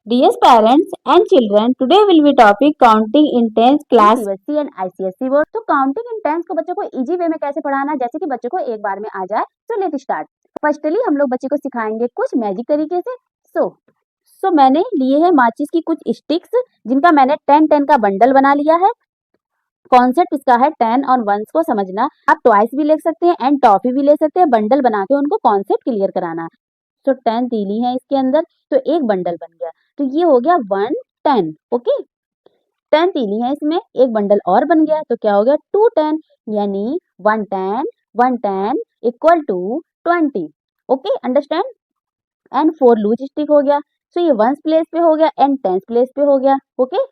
Dear parents and children, today will be topic counting in 10th class CBSE and ICSE board. तो counting in 10th को बच्चों को easy way में कैसे पढ़ाना है, जैसे कि बच्चों को एक बार में आ जाए। तो लेट स्टार्ट। फर्स्टली हम लोग बच्चे को सिखाएंगे कुछ मैजिक तरीके से। सो मैंने लिए हैं माचिस की कुछ स्टिक्स, जिनका मैंने 10 का बंडल बना लिया है। कॉन्सेप्ट इसका है 10 और 1 को समझना। आप ट्वाइस भी ले सकते हैं एंड टॉफी भी ले सकते हैं, बंडल बना के उनको कॉन्सेप्ट क्लियर कराना है। तो 10 तीली है इसके अंदर, तो एक बंडल बन गया, तो ये हो गया 110। ओके, 10 तीली है इसमें, एक बंडल और बन गया, तो क्या हो गया 210, यानी 110 equal to 20। Okay, understand. And 4 loose stick हो गया, सो ये 1 प्लेस पे हो गया एंड 10 प्लेस पे हो गया। ओके,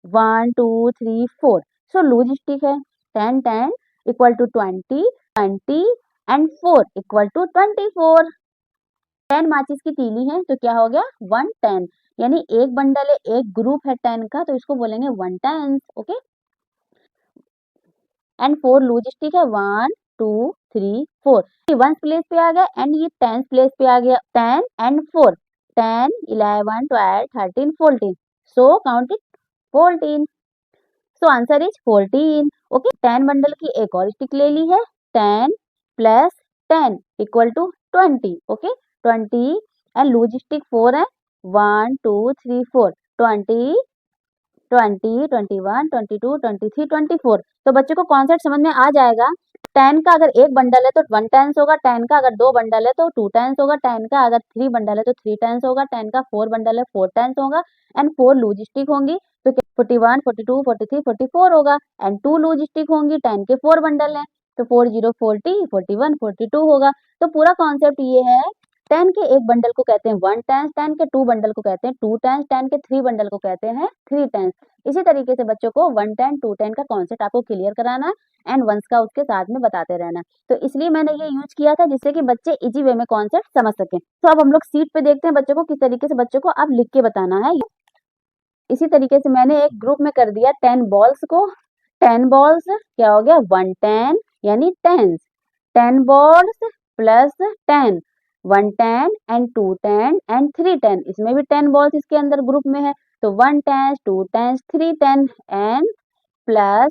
1 2 3 4, सो लूज स्टिक है। 10 equal to 20 and 4 equal to 24। 10 माचिस की तीली है, तो क्या हो गया 110, यानी एक बंडल है, एक ग्रुप है 10 का, तो इसको बोलेंगे 110। ओके, एंड 4 लूज स्टिक है, 1 2 3 4। ये 1 प्लेस पे आ गया एंड ये 10 प्लेस पे आ गया। 10 and 4, 10 11 12 13 14, so count it 14। So answer is 14। Okay, 10 bundle की एक और स्टिक ले ली है। 10 plus 10 equal to 20। Okay, 20 and loose stick 4 है, 1 2 3 4, 20 20 21 22 23 24। तो बच्चे को कॉन्सेप्ट समझ में आ जाएगा। 10 का अगर एक बंडल है तो 1 टेंस होगा, 10 का अगर 2 बंडल है तो 2 टेंस होगा, 10 का अगर 3 बंडल है तो 3 टेंस होगा, 10 का 4 बंडल है 4 टेंस होगा एंड 4 लूज स्टिक होंगी, तो 41 42 43 44 होगा एंड 2 लूज स्टिक होंगी, 10 के 4 बंडल है, तो 40 40 41 42 होगा। तो पूरा कॉन्सेप्ट ये है, 10 के एक बंडल को कहते हैं 1 टेंस, 10 के 2 बंडल को कहते हैं 2 टेंस, 10 के 3 बंडल को कहते हैं 3 टेंस। इसी तरीके से बच्चों को 110 210 का कॉन्सेप्ट आपको क्लियर कराना है एंड वंस का उसके साथ में बताते रहना। तो इसलिए मैंने ये यूज किया था, जिससे कि बच्चे इजी वे में कॉन्सेप्ट समझ सकें। तो अब हम लोग सीट पे देखते हैं बच्चों को किस तरीके से बच्चों को अब लिख के बताना है। इसी तरीके से मैंने एक ग्रुप में कर दिया 10 बॉल्स को। 10 बॉल्स क्या हो गया 110, यानी tens. 10 balls plus 10, 110 and 210 and 310, इसमें भी 10 बॉल्स इसके अंदर ग्रुप में है, तो 1 tens 2 tens 3 10 and plus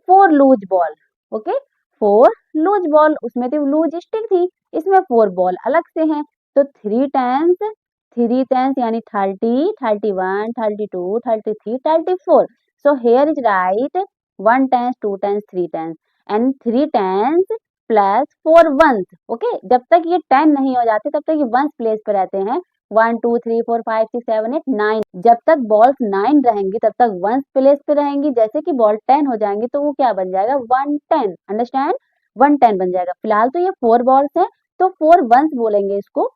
4 loose ball. Okay, 4 loose ball, उसमें तो लूज स्टिक थी, इसमें 4 बॉल अलग से हैं, तो 3 टेंस यानी 30 31 32 33 34। So here is right 1 tens 2 tens 3 tens and 3 tens plus 4 ones. Okay, जब तक ये 10 नहीं हो जाते तब तक ये वंस प्लेस पे रहते हैं। 1 2 3 4 5 6 7 8 9, जब तक बॉल्स 9 रहेंगी तब तक वंस प्लेस पे रहेंगी। जैसे कि बॉल 10 हो जाएंगी तो वो क्या बन जाएगा 110। अंडरस्टैंड, 110 बन जाएगा। फिलहाल तो ये 4 बॉल्स हैं, तो 4 वंस बोलेंगे इसको।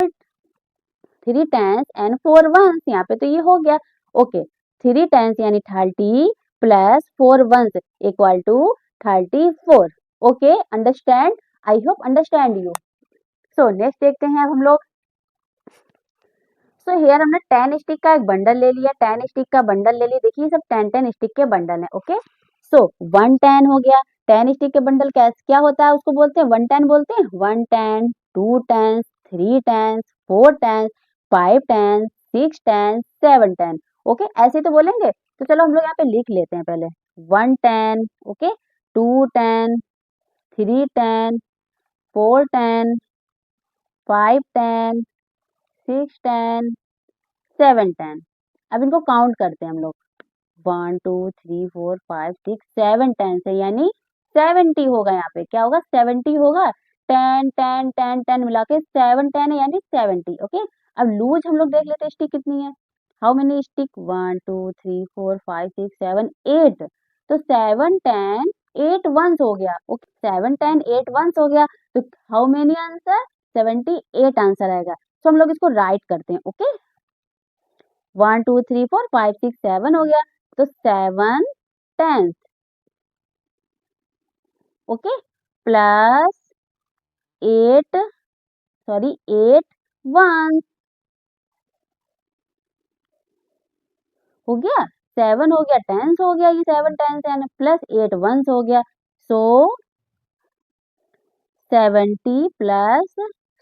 3 टेंस एंड 4 वंस, यहाँ पे तो ये हो गया। ओके, 3 टेंस यानी 30 plus 4 ones equal to 34। Okay, understand, I hope understand you. So next देखते हैं अब हम लोग। सो हियर हमने 10 स्टिक का एक बंडल ले लिया, 10 स्टिक का बंडल ले लिया। देखिए सब 10 स्टिक के बंडल है। ओके, सो 110 हो गया। 10 स्टिक के बंडल क्या होता है, उसको बोलते हैं 110 बोलते हैं। 110 2 tens 3 tens 4 tens 5 tens 6 tens 7 tens. Okay, ऐसे तो बोलेंगे, तो चलो हम लोग यहाँ पे लिख लेते हैं पहले। 110, ओके, 210 310 410 510 610 710। अब इनको काउंट करते हैं हम लोग। 1 2 3 4 5 6 7 10 से, यानी 70 होगा। यहाँ पे क्या होगा 70 होगा। 10 10 10 10 मिला के 7 10 है, यानी 70। ओके, अब लूज हम लोग देख लेते हैं स्टिक कितनी है। हाउ मेनी स्टिक 1 2 3 4 5 6 7 8, तो 7 10 8 वंस हो गया। ओके, 7 10 8 वंस हो गया, तो हाउ मेनी आंसर 78 आंसर आएगा। तो हम लोग इसको राइट करते हैं। ओके, 1 2 3 4 5 6 7 हो गया, तो 7 tens. Okay, plus 8 sorry 8 ones हो गया। 7 हो गया टेंस हो गया, ये 7 टेंस यानी प्लस 8 वंस हो गया। So 70 plus,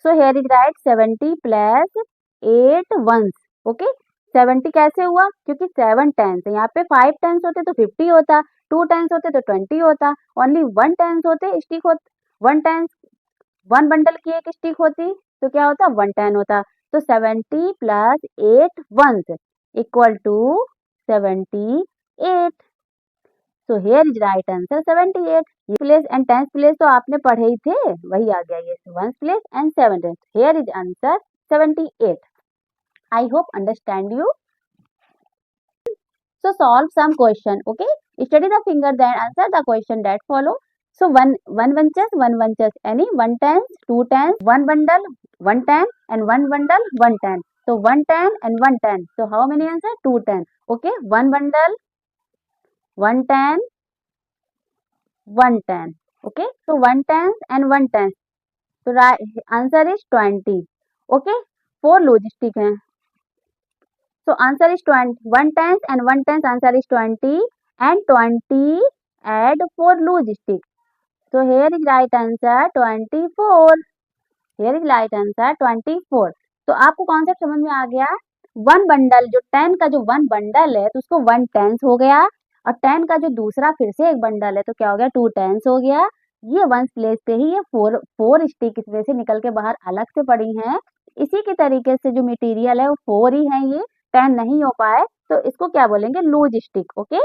so here is right 70 plus 8 ones. Okay, 70 कैसे हुआ? क्योंकि 7 टेंस है, यहाँ पे 5 टेंस होते तो 50 होता, 2 टेंस होते तो 20 होता, ओनली 1 टेंस होते स्टिक होता, 1 टेंस 1 बंडल की एक स्टिक होती तो क्या होता? 1 10 होता। तो 70 plus 8 ones equal to 78। So here is right answer 78। ये प्लेस एंड टेंस प्लेस तो आपने पढ़े ही थे, वही आ गया ये ones place and 7 tens. Here is answer 78। I hope understand you. So solve some question. Okay. Study the finger, then answer the question that follow. So one bunches, any 1 tens, 2 tens, 1 bundle, 1 ten, and 1 bundle, 1 ten. So 1 ten and 1 ten. So how many answer? 2 ten. Okay. 1 bundle, 1 ten, 1 ten. Okay. So 1 tens and 1 tens. So right answer is 20. Okay. 4 logistic हैं. So answer is 20. 1 tens and 1 tens answer is 20 and 20 add 4 logistic. So here is right answer 24. Here is right answer 24. तो आपको concept समझ में आ गया? 1 bundle जो 10 का जो 1 bundle है तो उसको 1 टेंस हो गया, और 10 का जो दूसरा फिर से एक बंडल है तो क्या हो गया? 2 टेंस हो गया। ये वंस प्लेस पे ही ये 4 स्टिक इसमें से निकल के बाहर अलग से पड़ी हैं। इसी के तरीके से जो मटेरियल है वो 4 ही है, ये 10 नहीं हो पाए तो इसको क्या बोलेंगे? Loose stick. Okay.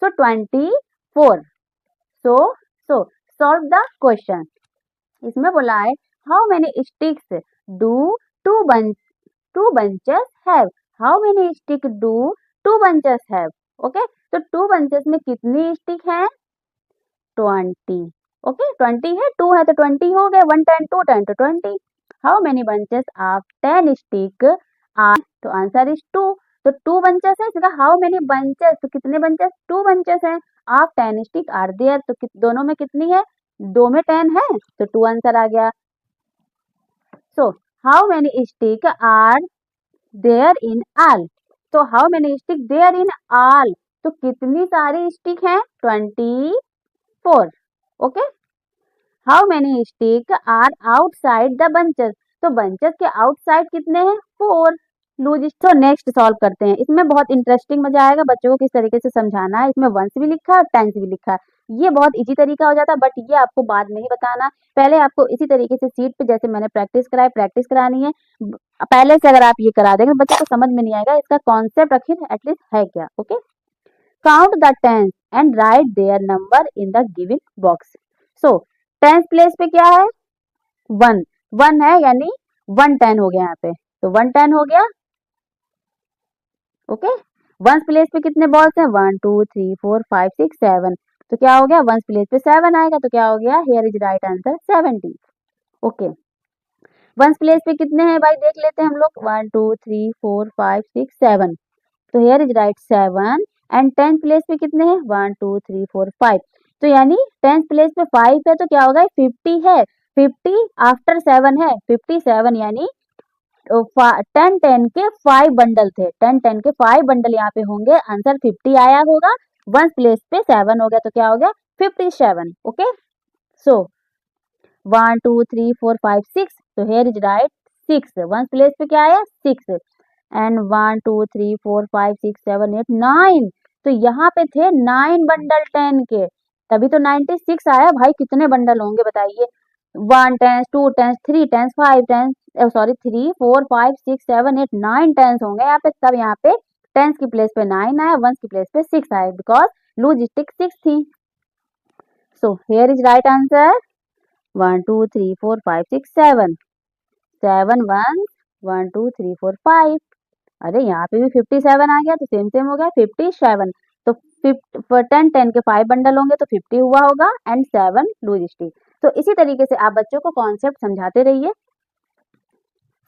So 24। So solve the question. इसमें बोला है how many sticks do two bunches have? How many stick do 2 bunches have? Okay. तो 2 बंचेस में कितनी स्टिक है? 20। ओके। 20 है, 2 है तो 20 हो गए। 1 10 2 10 तो 20। How many bunches of 10 stick are? तो आंसर इज 2। तो 2 बंचेस है, इसका हाउ मेनी बंचेस, तो कितने बंचेस? 2 बंचेस है। ऑफ 10 स्टिक आर देयर, तो दोनों में कितनी है? 2 में 10 है तो 2 आंसर आ गया। So how many stick are there in all? तो how many stick there in all, तो कितनी सारी स्टिक है? 24। Okay. How many stick are outside the bunches? तो बंचेस के आउटसाइड कितने हैं? 4 लूज। तो नेक्स्ट सॉल्व करते हैं। इसमें बहुत इंटरेस्टिंग मजा आएगा, बच्चों को किस तरीके से समझाना है। इसमें वंस भी लिखा है और टेंस भी लिखा है। ये बहुत इजी तरीका हो जाता है, बट ये आपको बाद में ही बताना। पहले आपको इसी तरीके से सीट पे जैसे मैंने प्रैक्टिस करानी है। पहले से अगर आप ये करा देंगे बच्चे को समझ में नहीं आएगा इसका कॉन्सेप्ट आखिर एटलीस्ट है क्या। Okay. Count the tens and write their number in the given box. So tens place पे क्या है? 1 है, यानी 1 10 हो गया यहाँ पे, तो 1 10 हो गया। ओके। वंस प्लेस पे कितने बॉल्स हैं? 1 2 3 4 5 6 7, तो क्या हो गया? वंस प्लेस पे 7 आएगा तो क्या हो गया? Here is right answer 70। Okay. Ones place पे कितने हैं भाई? देख लेते हैं हम लोग। 1 2 3 4 5 6 7, तो here is right 7। And 10 place पे कितने हैं? 1 2 3 4 5, तो यानी 10 प्लेस पे 5 है तो क्या होगा? 50 है। 50 आफ्टर 7 है 57, यानी 10 10 के 5 बंडल थे। 10 10 के 5 बंडल यहाँ पे होंगे, आंसर 50 आया होगा। वंस प्लेस पे 7 हो गया तो क्या हो गया? 57। ओके। सो 1 2 3 4 5 6, तो here is right 6। Ones place पे क्या आया? 6। एंड 1 2 3 4 5 6 7 8 9, तो यहाँ पे थे 9 बंडल 10 के, तभी तो 96 आया। भाई कितने बंडल होंगे बताइए? 1 tens 2 tens 3 tens 5 tens, sorry 3 4 5 6 7 8 9 tens होंगे यहाँ पे, तब यहाँ पे टेंस की प्लेस पे 9 आया, वंस की प्लेस पे 6 आया, बिकॉज लूज स्टिक 6 थी। सो हियर इज राइट आंसर 1 2 3 4 5 6 7 7 1 1 2 3 4 5। अरे यहाँ पे भी 57 आ गया तो सेम सेम हो गया 57। तो 10 10 के 5 बंडल होंगे तो 50 हुआ होगा एंड 7 लूज स्टिक। तो इसी तरीके से आप बच्चों को कॉन्सेप्ट समझाते रहिए।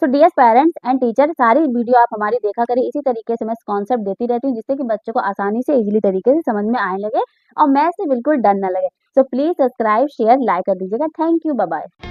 So dear parents and teacher, सारी वीडियो आप हमारी देखा करें। इसी तरीके से मैं कॉन्सेप्ट देती रहती हूँ जिससे कि बच्चों को आसानी से इजीली तरीके से समझ में आने लगे और मैथ से बिल्कुल डर न लगे। So please subscribe share like कर दीजिएगा। Thank you, bye bye.